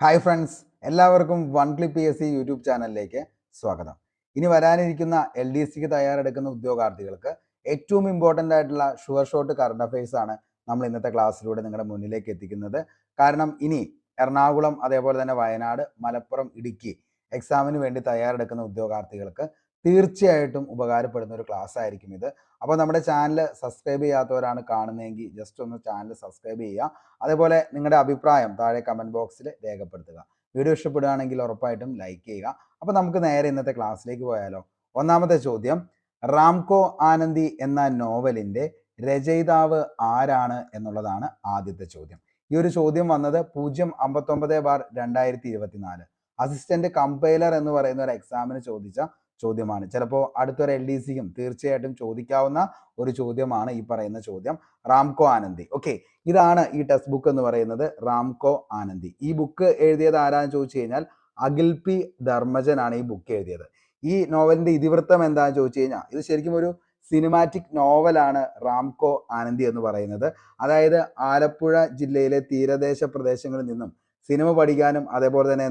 Hi friends, എല്ലാവർക്കും one click PSC YouTube ചാനലിലേക്ക് സ്വാഗതം. ഇനി വരാനിരിക്കുന്ന LDCക്ക് തയ്യാറെടുക്കുന്ന ഉദ്യോഗാർത്ഥികൾക്ക് ഏറ്റവും ഇമ്പോർട്ടൻ്റ് ആയിട്ടുള്ള ഷുവർ ഷോട്ട് കറണ്ട് അഫയേഴ്സ് ആണ് നമ്മൾ ഇന്നത്തെ ക്ലാസ്സിലൂടെ നിങ്ങളുടെ മുന്നിലേക്ക് എത്തിക്കുന്നത്. കാരണം ഇനി എറണാകുളം, അതേപോലെ തന്നെ വയനാട്, മലപ്പുറം, ഇടുക്കി എക്സാമിന് വേണ്ടി തയ്യാറെടുക്കുന്ന ഉദ്യോഗാർത്ഥികൾക്ക് തീർച്ചയായിട്ടും ഉപകാരപ്പെടുന്ന ഒരു ക്ലാസ് ആയിരിക്കും ഇത്. അപ്പോൾ നമ്മുടെ ചാനൽ സബ്സ്ക്രൈബ് ചെയ്യാത്തവരാണ് കാണുന്നതെങ്കിൽ ജസ്റ്റ് ഒന്ന് ചാനൽ സബ്സ്ക്രൈബ് ചെയ്യുക. അതേപോലെ നിങ്ങളുടെ അഭിപ്രായം താഴെ കമൻറ്റ് ബോക്സിൽ രേഖപ്പെടുത്തുക. വീഡിയോ ഇഷ്ടപ്പെടുകയാണെങ്കിൽ ഉറപ്പായിട്ടും ലൈക്ക് ചെയ്യുക. അപ്പോൾ നമുക്ക് നേരെ ഇന്നത്തെ ക്ലാസ്സിലേക്ക് പോയാലോ. ഒന്നാമത്തെ ചോദ്യം, റാംകോ ആനന്ദി എന്ന നോവലിൻ്റെ രചയിതാവ് ആരാണ് എന്നുള്ളതാണ് ആദ്യത്തെ ചോദ്യം. ഈ ഒരു ചോദ്യം വന്നത് 059/2024 അസിസ്റ്റന്റ് കമ്പൈലർ എന്ന് പറയുന്ന ഒരു എക്സാമിന് ചോദിച്ച ചോദ്യമാണ്. ചിലപ്പോൾ അടുത്തൊരു LDCയും തീർച്ചയായിട്ടും ചോദിക്കാവുന്ന ഒരു ചോദ്യമാണ് ഈ പറയുന്ന ചോദ്യം. റാംകോ ആനന്ദി. ഓക്കെ, ഇതാണ് ഈ ടെക്സ്റ്റ് ബുക്ക് എന്ന് പറയുന്നത്, റാംകോ ആനന്ദി. ഈ ബുക്ക് എഴുതിയത് ആരാന്ന് ചോദിച്ചു കഴിഞ്ഞാൽ അഖിൽ പി ധർമ്മജൻ ആണ് ഈ ബുക്ക് എഴുതിയത്. ഈ നോവലിന്റെ ഇതിവൃത്തം എന്താണെന്ന് ചോദിച്ചു കഴിഞ്ഞാൽ ഇത് ശരിക്കും ഒരു സിനിമാറ്റിക് നോവലാണ് റാംകോ ആനന്ദി എന്ന് പറയുന്നത്. അതായത് ആലപ്പുഴ ജില്ലയിലെ തീരദേശ പ്രദേശങ്ങളിൽ നിന്നും സിനിമ പഠിക്കാനും അതേപോലെ തന്നെ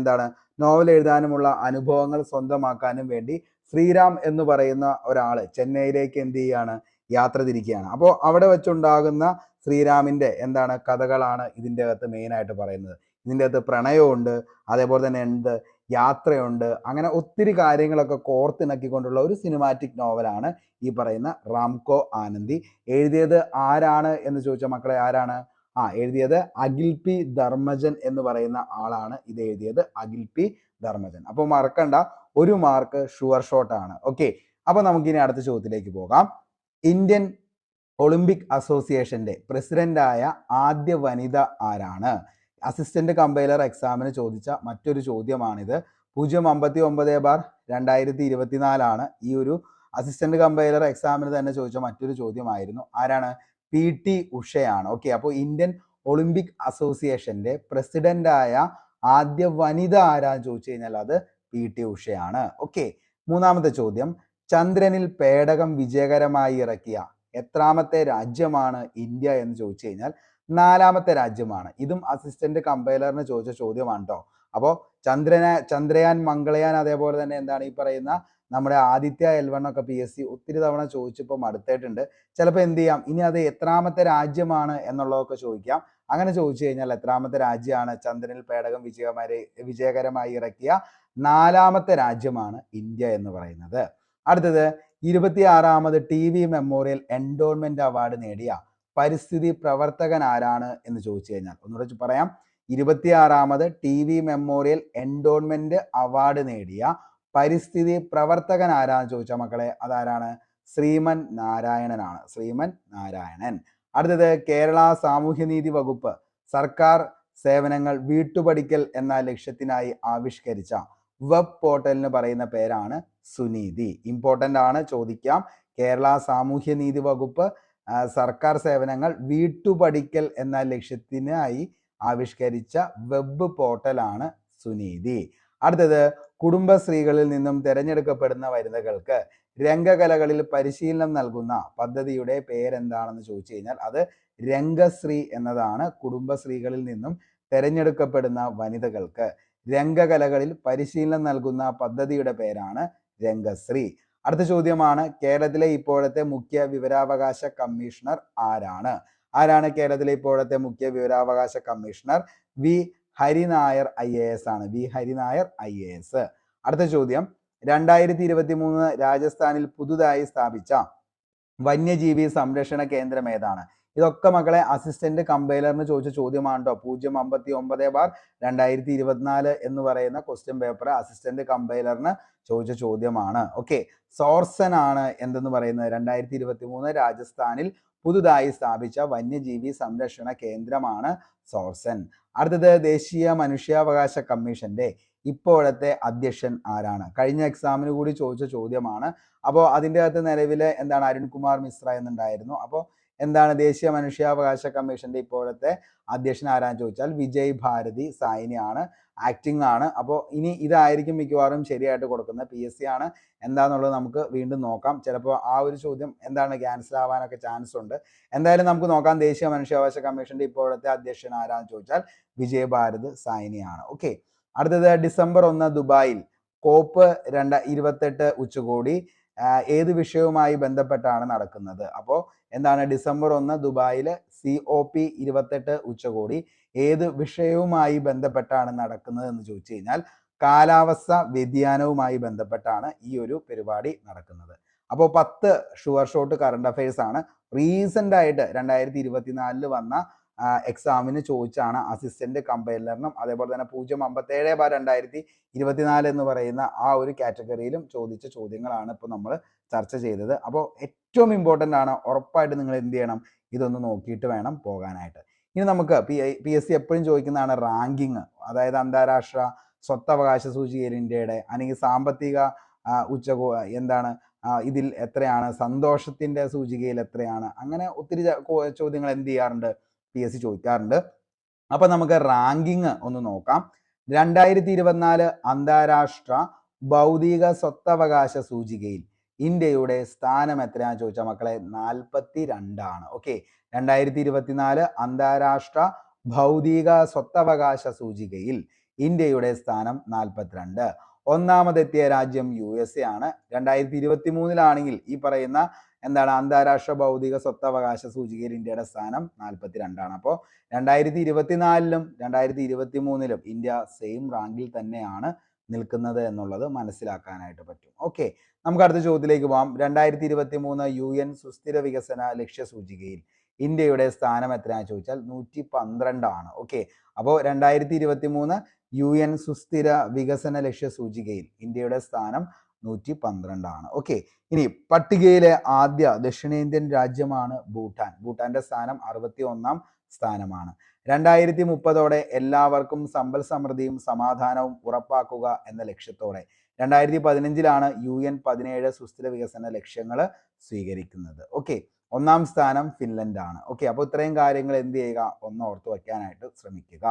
നോവൽ എഴുതാനുമുള്ള അനുഭവങ്ങൾ സ്വന്തമാക്കാനും വേണ്ടി ശ്രീറാം എന്ന് പറയുന്ന ഒരാള് ചെന്നൈയിലേക്ക് എന്ത് ചെയ്യാണ്, യാത്ര തിരിക്കുകയാണ്. അപ്പോൾ അവിടെ വെച്ചുണ്ടാകുന്ന ശ്രീറാമിന്റെ കഥകളാണ് ഇതിൻ്റെ അകത്ത് മെയിൻ ആയിട്ട് പറയുന്നത്. ഇതിൻ്റെ അകത്ത് പ്രണയമുണ്ട്, അതേപോലെ തന്നെ യാത്രയുണ്ട്, അങ്ങനെ ഒത്തിരി കാര്യങ്ങളൊക്കെ കോർത്തിണക്കിക്കൊണ്ടുള്ള ഒരു സിനിമാറ്റിക് നോവലാണ് ഈ പറയുന്ന റാംകോ ആനന്ദി. എഴുതിയത് ആരാണ് എന്ന് ചോദിച്ച മക്കളെ, ആരാണ്? എഴുതിയത് അഖിൽ പി ധർമ്മജൻ എന്ന് പറയുന്ന ആളാണ് ഇത് എഴുതിയത്, അഖിൽ പി ധർമ്മജൻ. അപ്പോൾ മറക്കണ്ട, ഒരു മാർക്ക് ഷുവർ ഷോട്ട് ആണ്. ഓക്കെ, അപ്പൊ നമുക്കിനി അടുത്ത ചോദ്യത്തിലേക്ക് പോകാം. ഇന്ത്യൻ ഒളിമ്പിക് അസോസിയേഷന്റെ പ്രസിഡന്റായ ആദ്യ വനിത ആരാണ്? അസിസ്റ്റന്റ് കമ്പൈലർ എക്സാമിന് ചോദിച്ച മറ്റൊരു ചോദ്യമാണിത്. 059/2024 ഈ ഒരു അസിസ്റ്റന്റ് കമ്പൈലർ എക്സാമിന് തന്നെ ചോദിച്ച മറ്റൊരു ചോദ്യമായിരുന്നു. ആരാണ്? PT ഉഷയാണ്. ഓക്കെ, അപ്പോൾ ഇന്ത്യൻ ഒളിമ്പിക് അസോസിയേഷന്റെ പ്രസിഡന്റായ ആദ്യ വനിത ആരാന്ന് ചോദിച്ചു കഴിഞ്ഞാൽ അത് PT ഉഷയാണ്. ഓക്കെ, മൂന്നാമത്തെ ചോദ്യം, ചന്ദ്രനിൽ പേടകം വിജയകരമായി ഇറക്കിയ എത്രാമത്തെ രാജ്യമാണ് ഇന്ത്യ എന്ന് ചോദിച്ചു കഴിഞ്ഞാൽ 4ാമത്തെ രാജ്യമാണ്. ഇതും അസിസ്റ്റന്റ് കമ്പൈലറിന് ചോദിച്ച ചോദ്യമാണ് കേട്ടോ. അപ്പോൾ ചന്ദ്രയാൻ, മംഗളയാൻ, അതേപോലെ തന്നെ ഈ പറയുന്ന നമ്മുടെ ആദിത്യ L1 ഒക്കെ PSC ഒത്തിരി തവണ ചോദിച്ചപ്പോൾ മടുത്തിട്ടുണ്ട്. ചിലപ്പോൾ എന്ത് ചെയ്യാം, ഇനി അത് എത്രാമത്തെ രാജ്യമാണ് എന്നുള്ളതൊക്കെ ചോദിക്കാം. അങ്ങനെ ചോദിച്ചു കഴിഞ്ഞാൽ എത്രാമത്തെ രാജ്യമാണ് ചന്ദ്രനിൽ പേടകം വിജയകരമായി ഇറക്കിയ 4ാമത്തെ രാജ്യമാണ് ഇന്ത്യ എന്ന് പറയുന്നത്. അടുത്തത്, 26ാമത് TV മെമ്മോറിയൽ എൻഡോൺമെന്റ് അവാർഡ് നേടിയ പരിസ്ഥിതി പ്രവർത്തകൻ ആരാണ് എന്ന് ചോദിച്ചു കഴിഞ്ഞാൽ, ഒന്നുകൂടെ പറയാം, 26ാമത് TV മെമ്മോറിയൽ എൻഡോൺമെന്റ് അവാർഡ് നേടിയ പരിസ്ഥിതി പ്രവർത്തകൻ ആരാന്ന് ചോദിച്ചാൽ മക്കളെ, അതാരാണ്? ശ്രീമൻ നാരായണനാണ്, ശ്രീമൻ നാരായണൻ. അടുത്തത്, കേരള സാമൂഹ്യനീതി വകുപ്പ് സർക്കാർ സേവനങ്ങൾ വീട്ടുപടിക്കൽ എന്ന ലക്ഷ്യത്തിനായി ആവിഷ്കരിച്ച വെബ് പോർട്ടലിന് പറയുന്ന പേരാണ് സുനീതി. ഇമ്പോർട്ടൻ്റ് ആണ്, ചോദിക്കാം. കേരള സാമൂഹ്യനീതി വകുപ്പ് സർക്കാർ സേവനങ്ങൾ വീട്ടുപടിക്കൽ എന്ന ലക്ഷ്യത്തിനായി ആവിഷ്കരിച്ച വെബ് പോർട്ടലാണ് സുനീതി. അടുത്തത്, കുടുംബശ്രീകളിൽ നിന്നും തിരഞ്ഞെടുക്കപ്പെടുന്ന വനിതകൾക്ക് രംഗകലകളിൽ പരിശീലനം നൽകുന്ന പദ്ധതിയുടെ പേരെന്താണെന്ന് ചോദിച്ചു കഴിഞ്ഞാൽ അത് രംഗശ്രീ എന്നതാണ്. കുടുംബശ്രീകളിൽ നിന്നും തിരഞ്ഞെടുക്കപ്പെടുന്ന വനിതകൾക്ക് രംഗകലകളിൽ പരിശീലനം നൽകുന്ന പദ്ധതിയുടെ പേരാണ് രംഗശ്രീ. അടുത്ത ചോദ്യമാണ്, കേരളത്തിലെ ഇപ്പോഴത്തെ മുഖ്യ വിവരാവകാശ കമ്മീഷണർ ആരാണ്? കേരളത്തിലെ ഇപ്പോഴത്തെ മുഖ്യ വിവരാവകാശ കമ്മീഷണർ? വി ഹരിനായർ IAS ആണ്, വി ഹരിനായർ IAS. അടുത്ത ചോദ്യം, 2023 രാജസ്ഥാനിൽ പുതുതായി സ്ഥാപിച്ച വന്യജീവി സംരക്ഷണ കേന്ദ്രം ഏതാണ്? ഇതൊക്കെ മക്കളെ അസിസ്റ്റന്റ് കമ്പൈലറിന് ചോദിച്ച ചോദ്യമാണ് കേട്ടോ. 059/2024 എന്ന് പറയുന്ന ക്വസ്റ്റ്യൻ പേപ്പർ അസിസ്റ്റന്റ് കമ്പൈലറിന് ചോദിച്ച ചോദ്യമാണ്. ഓക്കെ, സോർസൻ ആണ് എന്തെന്ന് പറയുന്നത്, 2023 രാജസ്ഥാനിൽ പുതുതായി സ്ഥാപിച്ച വന്യജീവി സംരക്ഷണ കേന്ദ്രമാണ് സോർസൻ. അടുത്തത്, ദേശീയ മനുഷ്യാവകാശ കമ്മീഷന്റെ ഇപ്പോഴത്തെ അധ്യക്ഷൻ ആരാണ്? കഴിഞ്ഞ എക്സാമിന് കൂടി ചോദിച്ച ചോദ്യമാണ്. അപ്പോൾ അതിൻ്റെ അകത്ത് നിലവിലെ അരുൺകുമാർ മിശ്ര എന്നുണ്ടായിരുന്നു. അപ്പോൾ എന്താണ് ദേശീയ മനുഷ്യാവകാശ കമ്മീഷന്റെ ഇപ്പോഴത്തെ അധ്യക്ഷൻ ആരാന്ന് ചോദിച്ചാൽ വിജയ് ഭാരതി സായിനിയാണ്, ആക്ടിംഗ് ആണ്. അപ്പോൾ ഇനി ഇതായിരിക്കും മിക്കവാറും ശരിയായിട്ട് കൊടുക്കുന്നത്. PSC ആണ് എന്താണെന്നുള്ളത് നമുക്ക് വീണ്ടും നോക്കാം. ചിലപ്പോൾ ആ ഒരു ചോദ്യം എന്താണ് ക്യാൻസൽ ആവാനൊക്കെ ചാൻസ് ഉണ്ട്. എന്തായാലും നമുക്ക് നോക്കാം. ദേശീയ മനുഷ്യാവകാശ കമ്മീഷന്റെ ഇപ്പോഴത്തെ അധ്യക്ഷൻ ആരാന്ന് ചോദിച്ചാൽ വിജയ് ഭാരത് സായിനിയാണ്. ഓക്കെ, അടുത്തത് December 1 ദുബായിൽ COP 28 ഉച്ചകോടി ഏത് വിഷയവുമായി ബന്ധപ്പെട്ടാണ് നടക്കുന്നത്? അപ്പോൾ എന്താണ് December 1 ദുബായിലെ COP 28 ഉച്ചകോടി ഏത് വിഷയവുമായി ബന്ധപ്പെട്ടാണ് നടക്കുന്നത് എന്ന് ചോദിച്ചു കഴിഞ്ഞാൽ കാലാവസ്ഥ വ്യതിയാനവുമായി ബന്ധപ്പെട്ടാണ് ഈ ഒരു പരിപാടി നടക്കുന്നത്. അപ്പോൾ 10 ഷുവർ ഷോട്ട് കറണ്ട് അഫയേഴ്സ് ആണ്. റീസെന്റ് ആയിട്ട് 2024 വന്ന എക്സാമിന് ചോദിച്ചാണ് അസിസ്റ്റന്റ് കമ്പൈലറിനും അതേപോലെ തന്നെ 057/2024 എന്ന് പറയുന്ന ആ ഒരു കാറ്റഗറിയിലും ചോദിച്ച ചോദ്യങ്ങളാണ് ഇപ്പോൾ നമ്മൾ ചർച്ച ചെയ്തത്. അപ്പോൾ ഏറ്റവും ഇമ്പോർട്ടൻ്റ് ആണ്. ഉറപ്പായിട്ട് നിങ്ങൾ എന്ത് ചെയ്യണം, ഇതൊന്ന് നോക്കിയിട്ട് വേണം പോകാനായിട്ട്. ഇനി നമുക്ക് PSC എപ്പോഴും ചോദിക്കുന്നതാണ് റാങ്കിങ്, അതായത് അന്താരാഷ്ട്ര സ്വത്തവകാശ സൂചികയിൽ ഇന്ത്യയുടെ അല്ലെങ്കിൽ സാമ്പത്തിക എന്താണ് ഇതിൽ എത്രയാണ്, സന്തോഷത്തിന്റെ സൂചികയിൽ എത്രയാണ്, അങ്ങനെ ഒത്തിരി ചോദ്യങ്ങൾ എന്ത് ചെയ്യാറുണ്ട്, PSC ചോദിക്കാറുണ്ട്. അപ്പൊ നമുക്ക് റാങ്കിങ് ഒന്ന് നോക്കാം. 2024 അന്താരാഷ്ട്ര ഭൗതിക സ്വത്തവകാശ സൂചികയിൽ ഇന്ത്യയുടെ സ്ഥാനം എത്രയാണെന്ന് ചോദിച്ചാൽ മക്കളെ 42 ആണ്. ഓക്കെ, 2024 അന്താരാഷ്ട്ര ഭൗതിക സ്വത്തവകാശ സൂചികയിൽ ഇന്ത്യയുടെ സ്ഥാനം 42. ഒന്നാമതെത്തിയ രാജ്യം USA ആണ്. 2023 ഈ പറയുന്ന എന്താണ് അന്താരാഷ്ട്ര ഭൗതിക സ്വത്തവകാശ സൂചികയിൽ ഇന്ത്യയുടെ സ്ഥാനം 42 ആണ്. അപ്പോൾ 2024 2023 ഇന്ത്യ സെയിം റാങ്കിൽ തന്നെയാണ് നിൽക്കുന്നത് എന്നുള്ളത് മനസ്സിലാക്കാനായിട്ട് പറ്റും. ഓക്കെ, നമുക്ക് അടുത്ത ചോദ്യത്തിലേക്ക് പോകാം. 2023 UN സുസ്ഥിര വികസന ലക്ഷ്യ സൂചികയിൽ ഇന്ത്യയുടെ സ്ഥാനം എത്രയാണെന്ന് ചോദിച്ചാൽ 112 ആണ്. ഓക്കെ, അപ്പോൾ 2023 UN സുസ്ഥിര വികസന ലക്ഷ്യ സൂചികയിൽ ഇന്ത്യയുടെ സ്ഥാനം 112 ആണ്. ഓക്കെ, ഇനി പട്ടികയിലെ ആദ്യ ദക്ഷിണേന്ത്യൻ രാജ്യമാണ് ഭൂട്ടാൻ. ഭൂട്ടാന്റെ സ്ഥാനം 61ാം സ്ഥാനമാണ്. 2030 എല്ലാവർക്കും സമ്പൽ സമൃദ്ധിയും സമാധാനവും ഉറപ്പാക്കുക എന്ന ലക്ഷ്യത്തോടെ 2015 UN 17 സുസ്ഥിര വികസന ലക്ഷ്യങ്ങൾ സ്വീകരിക്കുന്നത്. ഓക്കെ, 1ാം സ്ഥാനം ഫിൻലൻഡ് ആണ്. ഓക്കെ, അപ്പോൾ ഇത്രയും കാര്യങ്ങൾ എന്ത് ചെയ്യുക, ഒന്ന് ഓർത്തു വയ്ക്കാനായിട്ട് ശ്രമിക്കുക.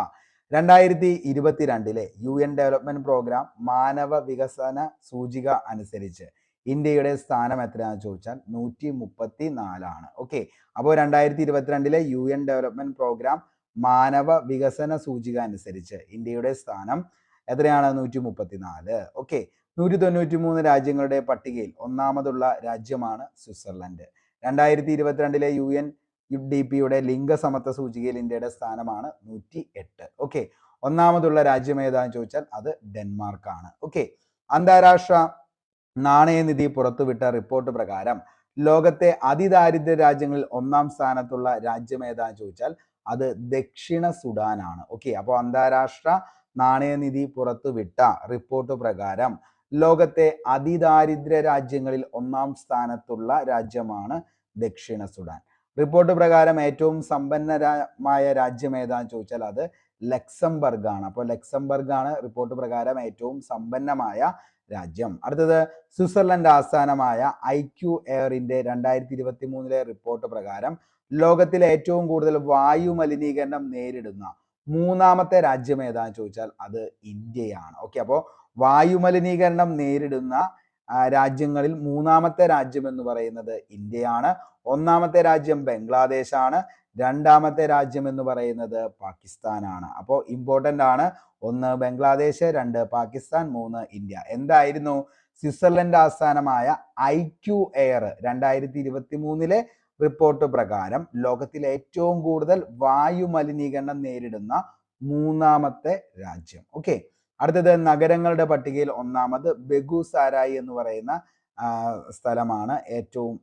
2022 UN ഡെവലപ്മെന്റ് പ്രോഗ്രാം മാനവ വികസന സൂചിക അനുസരിച്ച് ഇന്ത്യയുടെ സ്ഥാനം എത്രയാണെന്ന് ചോദിച്ചാൽ 134 ആണ്. ഓക്കെ, അപ്പോൾ 2022 UN ഡെവലപ്മെന്റ് പ്രോഗ്രാം മാനവ വികസന സൂചിക അനുസരിച്ച് ഇന്ത്യയുടെ സ്ഥാനം എത്രയാണ്, 134. ഓക്കെ, 193 രാജ്യങ്ങളുടെ പട്ടികയിൽ ഒന്നാമതുള്ള രാജ്യമാണ് സ്വിറ്റ്സർലൻഡ്. 2022 UNDP-യുടെ ലിംഗസമത്വ സൂചികയിൽ ഇന്ത്യയുടെ സ്ഥാനമാണ് 108. ഓക്കെ, ഒന്നാമതുള്ള രാജ്യം ഏതാണെന്ന് ചോദിച്ചാൽ അത് ഡെൻമാർക്ക് ആണ്. ഓക്കെ, അന്താരാഷ്ട്ര നാണയനിധി പുറത്തുവിട്ട റിപ്പോർട്ട് പ്രകാരം ലോകത്തെ അതിദാരിദ്ര്യ രാജ്യങ്ങളിൽ 1ാം സ്ഥാനത്തുള്ള രാജ്യം ഏതാണെന്ന് ചോദിച്ചാൽ അത് ദക്ഷിണ സുഡാൻ ആണ്. ഓക്കെ, അപ്പോൾ അന്താരാഷ്ട്ര നാണയനിധി പുറത്തുവിട്ട റിപ്പോർട്ട് പ്രകാരം ലോകത്തെ അതിദാരിദ്ര്യ രാജ്യങ്ങളിൽ 1ാം സ്ഥാനത്തുള്ള രാജ്യമാണ് ദക്ഷിണ സുഡാൻ. റിപ്പോർട്ട് പ്രകാരം ഏറ്റവും സമ്പന്നമായ രാജ്യം ഏതാണെന്ന് ചോദിച്ചാൽ അത് ലക്സംബർഗ് ആണ്. അപ്പോൾ ലക്സംബർഗ് ആണ് റിപ്പോർട്ട് പ്രകാരം ഏറ്റവും സമ്പന്നമായ രാജ്യം. അടുത്തത് സ്വിറ്റ്സർലൻഡ് ആസ്ഥാനമായ IQ എയറിന്റെ 2023 റിപ്പോർട്ട് പ്രകാരം ലോകത്തിലെ ഏറ്റവും കൂടുതൽ വായു മലിനീകരണം നേരിടുന്ന 3ാമത്തെ രാജ്യം ഏതാണെന്ന് ചോദിച്ചാൽ അത് ഇന്ത്യയാണ്. ഓക്കെ, അപ്പോൾ വായു മലിനീകരണം നേരിടുന്ന രാജ്യങ്ങളിൽ 3ാമത്തെ രാജ്യം എന്ന് പറയുന്നത് ഇന്ത്യയാണ്. 1ാമത്തെ രാജ്യം ബംഗ്ലാദേശ് ആണ്. 2ാമത്തെ രാജ്യം എന്ന് പറയുന്നത് പാകിസ്ഥാനാണ്. അപ്പോൾ ഇമ്പോർട്ടൻ്റ് ആണ്. 1 ബംഗ്ലാദേശ്, 2 പാകിസ്ഥാൻ, 3 ഇന്ത്യ. എന്തായിരുന്നു സ്വിറ്റ്സർലൻഡ് ആസ്ഥാനമായ IQ എയർ 2023 റിപ്പോർട്ട് പ്രകാരം ലോകത്തിലെ ഏറ്റവും കൂടുതൽ വായു മലിനീകരണം നേരിടുന്ന 3ാമത്തെ രാജ്യം. ഓക്കെ, അടുത്തത് നഗരങ്ങളുടെ പട്ടികയിൽ 1ാമത് ബെഗുസാരായി എന്ന് പറയുന്ന സ്ഥലമാണ് ഏറ്റവും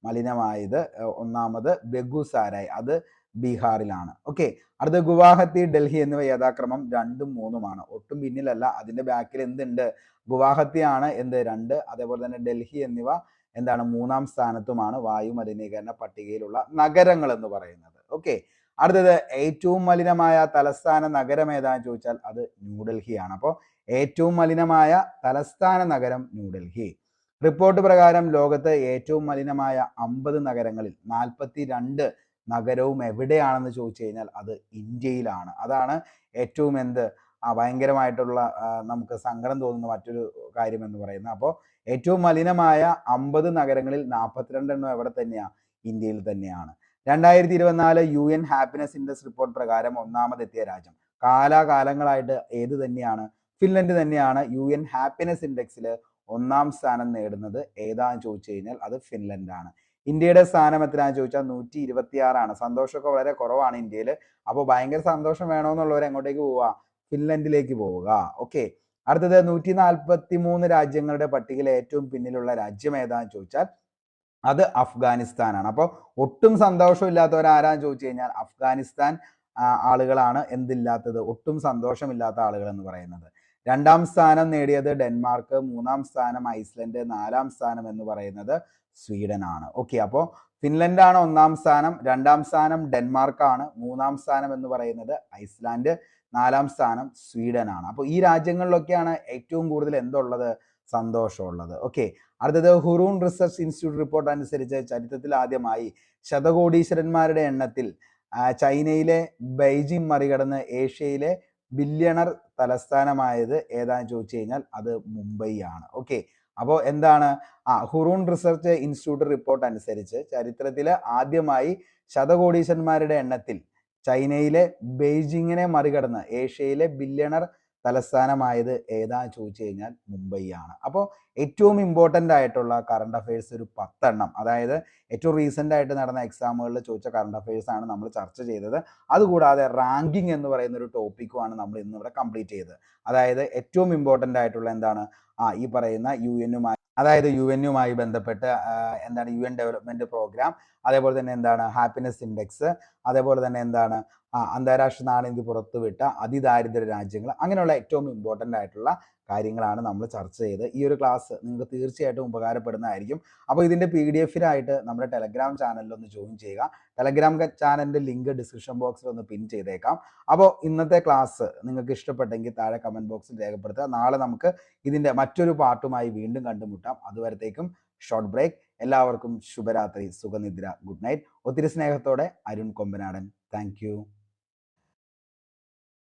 മലിനമായത്. 1ാമത് ബെഗുസാരായി, അത് ബീഹാറിലാണ്. ഓക്കെ, അടുത്ത ഗുവാഹത്തി, ഡൽഹി എന്നിവ യഥാക്രമം 2ഉം 3ഉമാണ്. ഒട്ടും പിന്നിലല്ല, അതിന്റെ ബാക്കിൽ എന്തുണ്ട്, ഗുവാഹത്തിയാണ് 2, അതേപോലെ തന്നെ ഡൽഹി എന്നിവ 3ാം സ്ഥാനത്തുമാണ് വായു മലിനീകരണ പട്ടികയിലുള്ള നഗരങ്ങൾ എന്ന് പറയുന്നത്. ഓക്കെ, അടുത്തത് ഏറ്റവും മലിനമായ തലസ്ഥാന നഗരം ഏതാണെന്ന് ചോദിച്ചാൽ അത് ന്യൂഡൽഹിയാണ്. അപ്പോൾ ഏറ്റവും മലിനമായ തലസ്ഥാന നഗരം ന്യൂഡൽഹി. റിപ്പോർട്ട് പ്രകാരം ലോകത്ത് ഏറ്റവും മലിനമായ 50 നഗരങ്ങളിൽ 42 നഗരവും എവിടെയാണെന്ന് ചോദിച്ചു കഴിഞ്ഞാൽ അത് ഇന്ത്യയിലാണ്. അതാണ് ഏറ്റവും ഭയങ്കരമായിട്ടുള്ള നമുക്ക് സങ്കടം തോന്നുന്ന മറ്റൊരു കാര്യം എന്ന് പറയുന്നത്. അപ്പോൾ ഏറ്റവും മലിനമായ 50 നഗരങ്ങളിൽ 42 എണ്ണം എവിടെ തന്നെയാണ്? ഇന്ത്യയിൽ തന്നെയാണ്. 2024 UN ഹാപ്പിനെസ് ഇൻഡെക്സ് റിപ്പോർട്ട് പ്രകാരം ഒന്നാമതെത്തിയ രാജ്യം കാലാകാലങ്ങളായിട്ട് ഏത് തന്നെയാണ്? ഫിൻലൻഡ് തന്നെയാണ് UN ഹാപ്പിനെസ് ഇൻഡെക്സിൽ ഒന്നാം സ്ഥാനം നേടുന്നത്. ഏതാന്ന് ചോദിച്ചു കഴിഞ്ഞാൽ അത് ഫിൻലൻഡ് ആണ്. ഇന്ത്യയുടെ സ്ഥാനം എത്രയാണെന്ന് ചോദിച്ചാൽ 126ആണ്. സന്തോഷമൊക്കെ വളരെ കുറവാണ് ഇന്ത്യയിൽ. അപ്പോൾ ഭയങ്കര സന്തോഷം വേണമെന്നുള്ളവർ എങ്ങോട്ടേക്ക് പോവുക? ഫിൻലൻഡിലേക്ക് പോവുക. ഓക്കെ, അടുത്തത് 143 രാജ്യങ്ങളുടെ പട്ടികയിൽ ഏറ്റവും പിന്നിലുള്ള രാജ്യം ഏതാന്ന് ചോദിച്ചാൽ അത് അഫ്ഗാനിസ്ഥാനാണ്. അപ്പോൾ ഒട്ടും സന്തോഷമില്ലാത്തവരാരാന്ന് ചോദിച്ചു കഴിഞ്ഞാൽ അഫ്ഗാനിസ്ഥാൻ ആളുകളാണ് എന്തില്ലാത്തത്? ഒട്ടും സന്തോഷമില്ലാത്ത ആളുകൾ എന്ന് പറയുന്നത്. 2ാം സ്ഥാനം നേടിയത് ഡെൻമാർക്ക്, 3ാം സ്ഥാനം ഐസ്ലൻഡ്, 4ാം സ്ഥാനം എന്ന് പറയുന്നത് സ്വീഡൻ ആണ്. ഓക്കെ, അപ്പോൾ ഫിൻലൻഡ് ആണ് 1ാം സ്ഥാനം, 2ാം സ്ഥാനം ഡെൻമാർക്കാണ്, 3ാം സ്ഥാനം എന്ന് പറയുന്നത് ഐസ്ലാൻഡ്, 4ാം സ്ഥാനം സ്വീഡൻ ആണ്. അപ്പോൾ ഈ രാജ്യങ്ങളിലൊക്കെയാണ് ഏറ്റവും കൂടുതൽ എന്തുള്ളത്? സന്തോഷമുള്ളത്. ഓക്കെ, അടുത്തത് ഹുറൂൺ റിസർച്ച് ഇൻസ്റ്റിറ്റ്യൂട്ട് റിപ്പോർട്ട് അനുസരിച്ച് ചരിത്രത്തിൽ ആദ്യമായി ശതകോടീശ്വരന്മാരുടെ എണ്ണത്തിൽ ചൈനയിലെ ബെയ്ജിംഗ് മറികടന്ന് ഏഷ്യയിലെ ബില്യണർ തലസ്ഥാനമായത് ഏതാന്ന് ചോദിച്ചു കഴിഞ്ഞാൽ അത് മുംബൈ ആണ്. ഓക്കെ, അപ്പോൾ എന്താണ്? ഹുറൂൺ റിസർച്ച് ഇൻസ്റ്റിറ്റ്യൂട്ട് റിപ്പോർട്ട് അനുസരിച്ച് ചരിത്രത്തിൽ ആദ്യമായി ശതകോടീശ്വരന്മാരുടെ എണ്ണത്തിൽ ചൈനയിലെ ബെയ്ജിങ്ങിനെ മറികടന്ന് ഏഷ്യയിലെ ബില്യണർ തലസ്ഥാനമായത് ഏതാന്ന് ചോദിച്ചു കഴിഞ്ഞാൽ മുംബൈ ആണ്. അപ്പോൾ ഏറ്റവും ഇമ്പോർട്ടൻ്റ് ആയിട്ടുള്ള കറണ്ട് അഫയേഴ്സ് ഒരു 10 എണ്ണം, അതായത് ഏറ്റവും റീസെൻ്റ് ആയിട്ട് നടന്ന എക്സാമുകളിൽ ചോദിച്ച കറണ്ട് അഫയേഴ്സ് ആണ് നമ്മൾ ചർച്ച ചെയ്തത്. അതുകൂടാതെ റാങ്കിങ് എന്ന് പറയുന്ന ഒരു ടോപ്പിക്കുമാണ് നമ്മൾ ഇന്നിവിടെ കംപ്ലീറ്റ് ചെയ്തത്. അതായത് ഏറ്റവും ഇമ്പോർട്ടൻ്റ് ആയിട്ടുള്ള എന്താണ്? ഈ പറയുന്ന യുഎന്നുമായി ബന്ധപ്പെട്ട് UN ഡെവലപ്മെന്റ് പ്രോഗ്രാം, അതേപോലെ തന്നെ എന്താണ് ഹാപ്പിനെസ് ഇൻഡെക്സ്, അതേപോലെ തന്നെ എന്താണ് അന്താരാഷ്ട്ര നാണയനിധി പുറത്തുവിട്ട അതിദാരിദ്ര്യ രാജ്യങ്ങൾ, അങ്ങനെയുള്ള ഏറ്റവും ഇമ്പോർട്ടൻ്റ് ആയിട്ടുള്ള കാര്യങ്ങളാണ് നമ്മൾ ചർച്ച ചെയ്ത്. ഈ ഒരു ക്ലാസ് നിങ്ങൾക്ക് തീർച്ചയായിട്ടും ഉപകാരപ്പെടുന്നതായിരിക്കും. അപ്പോൾ ഇതിൻ്റെ PDF-നായിട്ട് നമ്മുടെ ടെലഗ്രാം ചാനലിൽ ഒന്ന് ജോയിൻ ചെയ്യുക. ടെലഗ്രാം ചാനലിൻ്റെ ലിങ്ക് ഡിസ്ക്രിപ്ഷൻ ബോക്സിൽ ഒന്ന് പിൻ ചെയ്തേക്കാം. അപ്പോൾ ഇന്നത്തെ ക്ലാസ് നിങ്ങൾക്ക് ഇഷ്ടപ്പെട്ടെങ്കിൽ താഴെ കമൻറ്റ് ബോക്സിൽ രേഖപ്പെടുത്തുക. നാളെ നമുക്ക് ഇതിൻ്റെ മറ്റൊരു പാർട്ടുമായി വീണ്ടും കണ്ടുമുട്ടാം. അതുവരത്തേക്കും ഷോർട്ട് ബ്രേക്ക്. എല്ലാവർക്കും ശുഭരാത്രി, സുഖനിദ്ര, ഗുഡ് നൈറ്റ്. ഒത്തിരി സ്നേഹത്തോടെ അരുൺ കൊമ്പനാടൻ. Thank you.